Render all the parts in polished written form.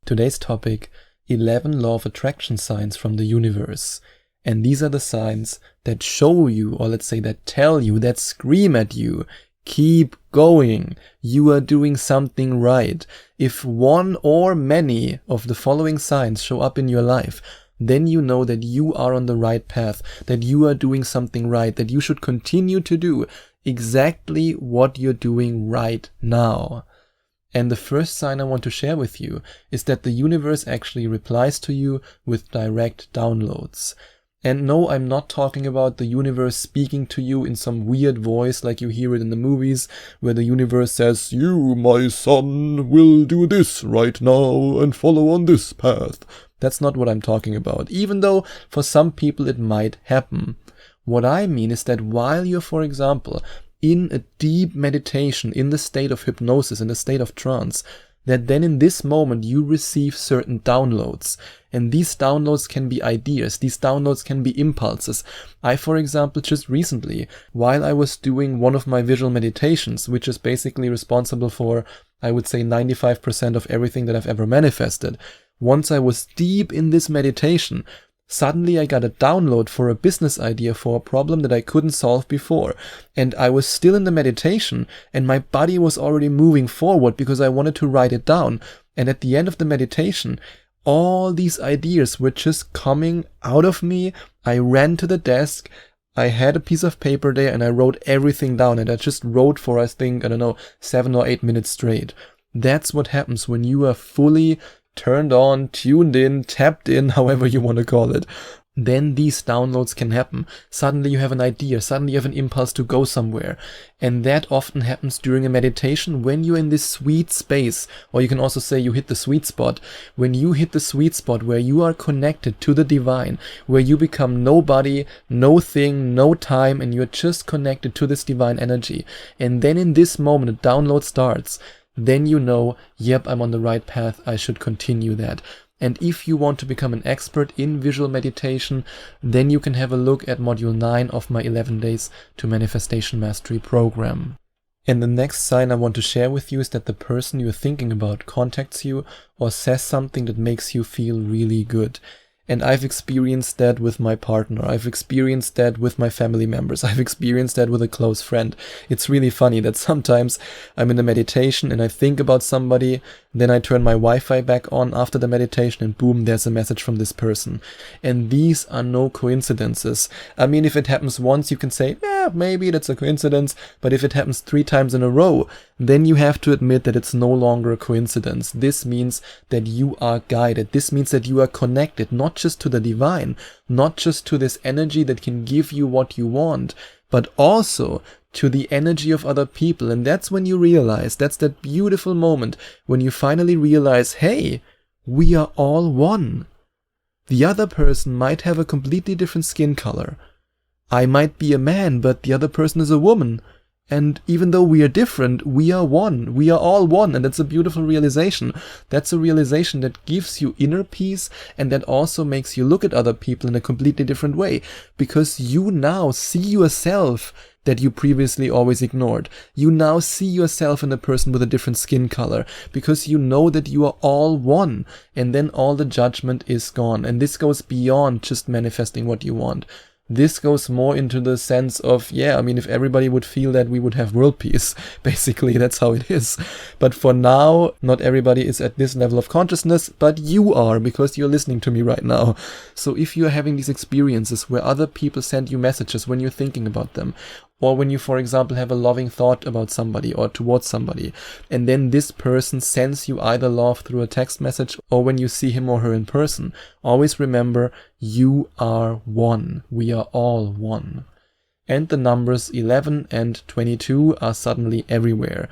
Today's topic, 11 law of attraction signs from the universe. And these are the signs that show you, or let's say that tell you, that scream at you, keep going, you are doing something right. If one or many of the following signs show up in your life, then you know that you are on the right path, that you are doing something right, that you should continue to do exactly what you're doing right now. And the first sign I want to share with you is that the universe actually replies to you with direct downloads. And no, I'm not talking about the universe speaking to you in some weird voice like you hear it in the movies, where the universe says, "You, my son, will do this right now and follow on this path." That's not what I'm talking about, even though for some people it might happen. What I mean is that while you're, for example, in a deep meditation, in the state of hypnosis, in the state of trance, that then in this moment you receive certain downloads. And these downloads can be ideas, these downloads can be impulses. I, for example, just recently, while I was doing one of my visual meditations, which is basically responsible for, I would say, 95% of everything that I've ever manifested, once I was deep in this meditation, suddenly I got a download for a business idea for a problem that I couldn't solve before. And I was still in the meditation and my body was already moving forward because I wanted to write it down. And at the end of the meditation, all these ideas were just coming out of me. I ran to the desk. I had a piece of paper there and I wrote everything down. And I just wrote for, I think, 7 or 8 minutes straight. That's what happens when you are fully turned on, tuned in, tapped in, however you want to call it. Then these downloads can happen. Suddenly you have an idea, suddenly you have an impulse to go somewhere. And that often happens during a meditation when you're in this sweet space, or you can also say you hit the sweet spot. When you hit the sweet spot where you are connected to the divine, where you become nobody, no thing, no time, and you're just connected to this divine energy. And then in this moment a download starts. Then you know, yep, I'm on the right path, I should continue that. And if you want to become an expert in visual meditation, then you can have a look at Module 9 of my 11 Days to Manifestation Mastery program. And the next sign I want to share with you is that the person you're thinking about contacts you or says something that makes you feel really good. And I've experienced that with my partner. I've experienced that with my family members. I've experienced that with a close friend. It's really funny that sometimes I'm in a meditation and I think about somebody, then I turn my Wi-Fi back on after the meditation and boom, there's a message from this person. And these are no coincidences. I mean, if it happens once, you can say, yeah, maybe that's a coincidence. But if it happens 3 times in a row, then you have to admit that it's no longer a coincidence. This means that you are guided. This means that you are connected, not just to the divine, not just to this energy that can give you what you want, but also to the energy of other people. And that's when you realize, that's that beautiful moment when you finally realize, hey, we are all one. The other person might have a completely different skin color. I might be a man, but the other person is a woman. And even though we are different, we are one. We are all one. And that's a beautiful realization. That's a realization that gives you inner peace and that also makes you look at other people in a completely different way. Because you now see yourself that you previously always ignored. You now see yourself in a person with a different skin color because you know that you are all one. And then all the judgment is gone. And this goes beyond just manifesting what you want. This goes more into the sense of, yeah, I mean, if everybody would feel that, we would have world peace. Basically, that's how it is. But for now, not everybody is at this level of consciousness, but you are, because you're listening to me right now. So if you're having these experiences where other people send you messages when you're thinking about them, or when you, for example, have a loving thought about somebody or towards somebody, and then this person sends you either love through a text message or when you see him or her in person, always remember, you are one. We are all one. And the numbers 11 and 22 are suddenly everywhere.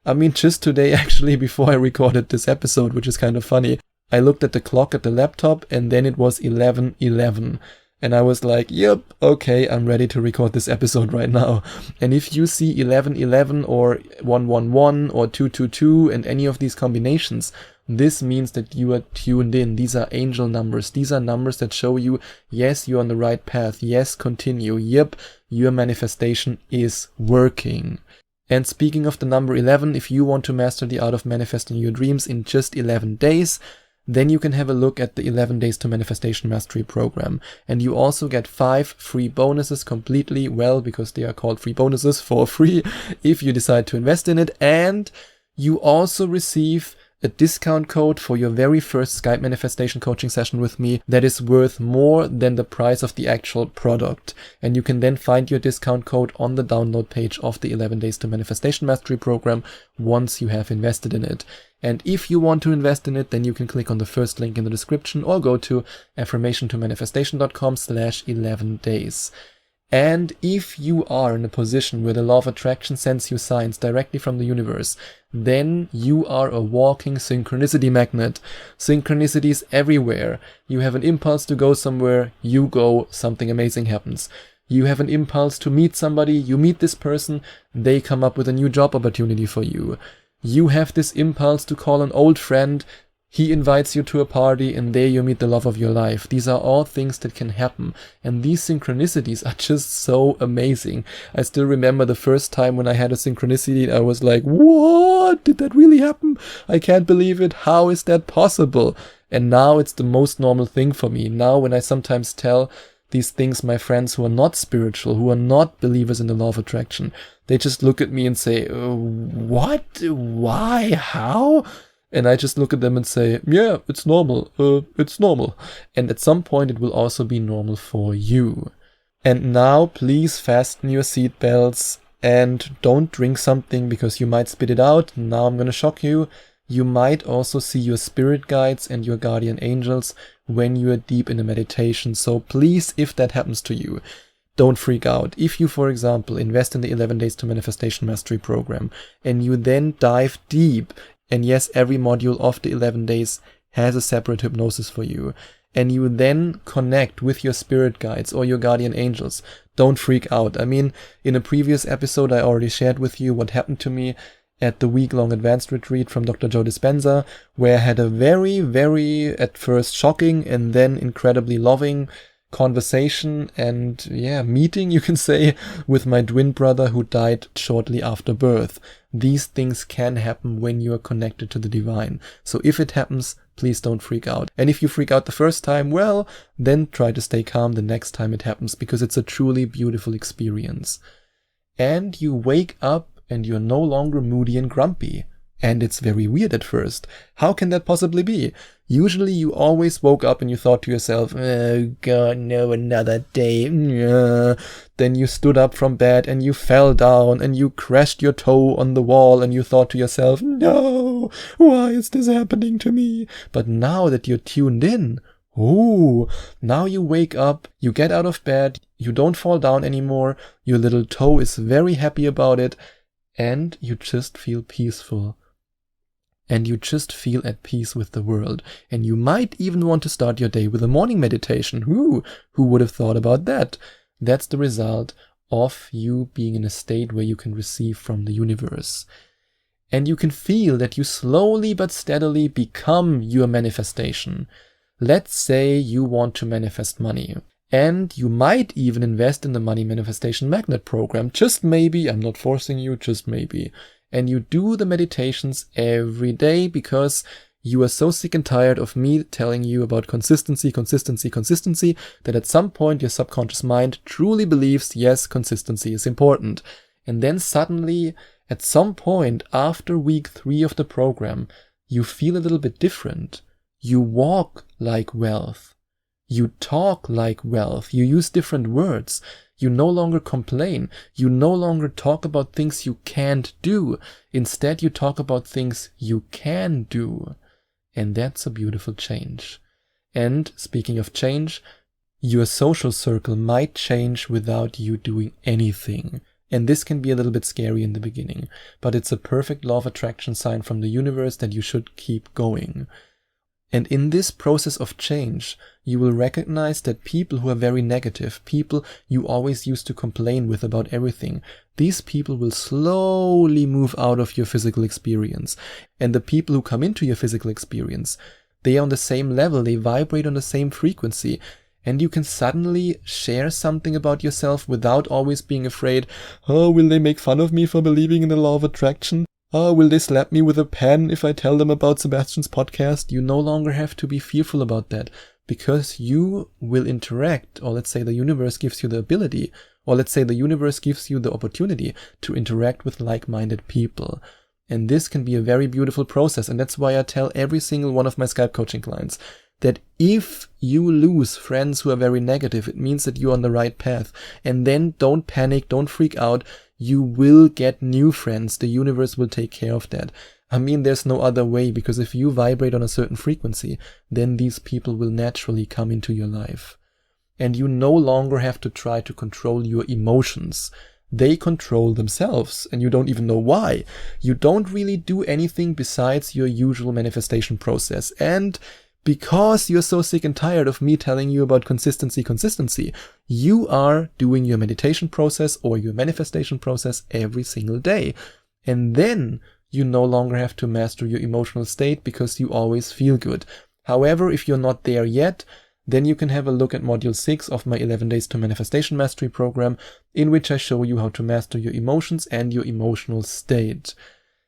I mean, just today, actually, before I recorded this episode, which is kind of funny, I looked at the clock at the laptop and then it was 11:11. And I was like, yep, okay, I'm ready to record this episode right now. And if you see 1111 or 111 or 222 and any of these combinations, this means that you are tuned in. These are angel numbers. These are numbers that show you, yes, you're on the right path. Yes, continue. Yep, your manifestation is working. And speaking of the number 11, if you want to master the art of manifesting your dreams in just 11 days, then you can have a look at the 11 Days to Manifestation Mastery program. And you also get 5 free bonuses completely, well, because they are called free bonuses, for free if you decide to invest in it. And you also receive a discount code for your very first Skype manifestation coaching session with me that is worth more than the price of the actual product. And you can then find your discount code on the download page of the 11 Days to Manifestation Mastery program once you have invested in it. And if you want to invest in it, then you can click on the first link in the description or go to affirmationtomanifestation.com/11days. And if you are in a position where the law of attraction sends you signs directly from the universe, then you are a walking synchronicity magnet. Synchronicity is everywhere. You have an impulse to go somewhere, you go, something amazing happens. You have an impulse to meet somebody, you meet this person, they come up with a new job opportunity for you. You have this impulse to call an old friend, he invites you to a party, and there you meet the love of your life. These are all things that can happen. And these synchronicities are just so amazing. I still remember the first time when I had a synchronicity, I was like, what? Did that really happen? I can't believe it. How is that possible? And now it's the most normal thing for me. Now when I sometimes tell these things my friends who are not spiritual, who are not believers in the law of attraction, they just look at me and say, what? Why? How? And I just look at them and say, yeah, it's normal, it's normal. And at some point it will also be normal for you. And now please fasten your seatbelts and don't drink something because you might spit it out. Now I'm gonna shock you. You might also see your spirit guides and your guardian angels when you are deep in a meditation. So please, if that happens to you, don't freak out. If you, for example, invest in the 11 Days to Manifestation Mastery program and you then dive deep, and yes, every module of the 11 days has a separate hypnosis for you, and you then connect with your spirit guides or your guardian angels, don't freak out. I mean, in a previous episode, I already shared with you what happened to me at the week-long advanced retreat from Dr. Joe Dispenza, where I had a very, very, at first shocking and then incredibly loving conversation and meeting, you can say, with my twin brother who died shortly after birth. These things can happen when you are connected to the divine. So if it happens, please don't freak out. And if you freak out the first time, well, then try to stay calm the next time it happens, because it's a truly beautiful experience. And you wake up and you're no longer moody and grumpy. And it's very weird at first. How can that possibly be? Usually you always woke up and you thought to yourself, oh God, no, another day. Then you stood up from bed and you fell down and you crashed your toe on the wall and you thought to yourself, no, why is this happening to me? But now that you're tuned in, now you wake up, you get out of bed, you don't fall down anymore, your little toe is very happy about it, and you just feel peaceful. And you just feel at peace with the world. And you might even want to start your day with a morning meditation. Who would have thought about that? That's the result of you being in a state where you can receive from the universe. And you can feel that you slowly but steadily become your manifestation. Let's say you want to manifest money. And you might even invest in the Money Manifestation Magnet program. Just maybe, I'm not forcing you, just maybe. And you do the meditations every day because you are so sick and tired of me telling you about consistency, that at some point your subconscious mind truly believes, yes, consistency is important. And then suddenly, at some point after week 3 of the program, you feel a little bit different. You walk like wealth. You talk like wealth. You use different words. You no longer complain. You no longer talk about things you can't do. Instead, you talk about things you can do. And that's a beautiful change. And speaking of change, your social circle might change without you doing anything. And this can be a little bit scary in the beginning, but it's a perfect law of attraction sign from the universe that you should keep going. And in this process of change, you will recognize that people who are very negative, people you always used to complain with about everything, these people will slowly move out of your physical experience. And the people who come into your physical experience, they are on the same level, they vibrate on the same frequency. And you can suddenly share something about yourself without always being afraid, oh, will they make fun of me for believing in the law of attraction? oh, will they slap me with a pen if I tell them about Sebastian's podcast? You no longer have to be fearful about that, because you will interact, or let's say the universe gives you the ability, or let's say the universe gives you the opportunity to interact with like-minded people. And this can be a very beautiful process. And that's why I tell every single one of my Skype coaching clients that if you lose friends who are very negative, it means that you're on the right path. And then don't panic, don't freak out. You will get new friends. The universe will take care of that. I mean, there's no other way, because if you vibrate on a certain frequency, then these people will naturally come into your life. And you no longer have to try to control your emotions. They control themselves, and you don't even know why. You don't really do anything besides your usual manifestation process. And because you're so sick and tired of me telling you about consistency, you are doing your meditation process or your manifestation process every single day. And then you no longer have to master your emotional state because you always feel good. However, if you're not there yet, then you can have a look at Module 6 of my 11 Days to Manifestation Mastery program, in which I show you how to master your emotions and your emotional state.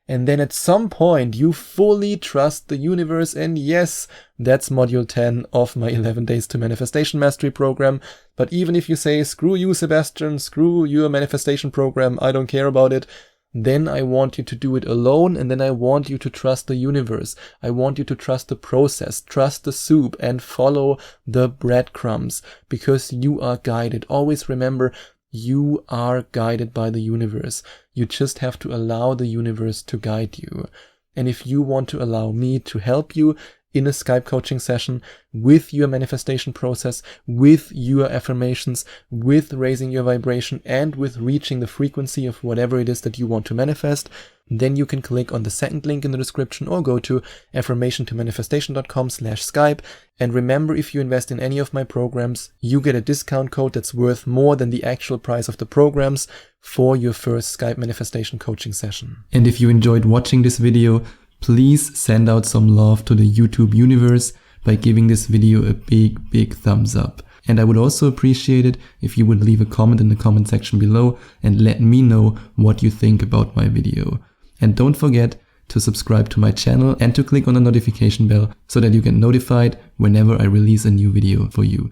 And then at some point, you fully trust the universe, and yes, that's Module 10 of my 11 Days to Manifestation Mastery program. But even if you say, screw you, Sebastian, screw your manifestation program, I don't care about it, then I want you to do it alone, and then I want you to trust the universe. I want you to trust the process, trust the soup, and follow the breadcrumbs, because you are guided. Always remember, you are guided by the universe. You just have to allow the universe to guide you. And if you want to allow me to help you in a Skype coaching session with your manifestation process, with your affirmations, with raising your vibration, and with reaching the frequency of whatever it is that you want to manifest, then you can click on the second link in the description or go to affirmationtomanifestation.com/Skype. And remember, if you invest in any of my programs, you get a discount code that's worth more than the actual price of the programs for your first Skype manifestation coaching session. And if you enjoyed watching this video, please send out some love to the YouTube universe by giving this video a big thumbs up. And I would also appreciate it if you would leave a comment in the comment section below and let me know what you think about my video. And don't forget to subscribe to my channel and to click on the notification bell so that you get notified whenever I release a new video for you.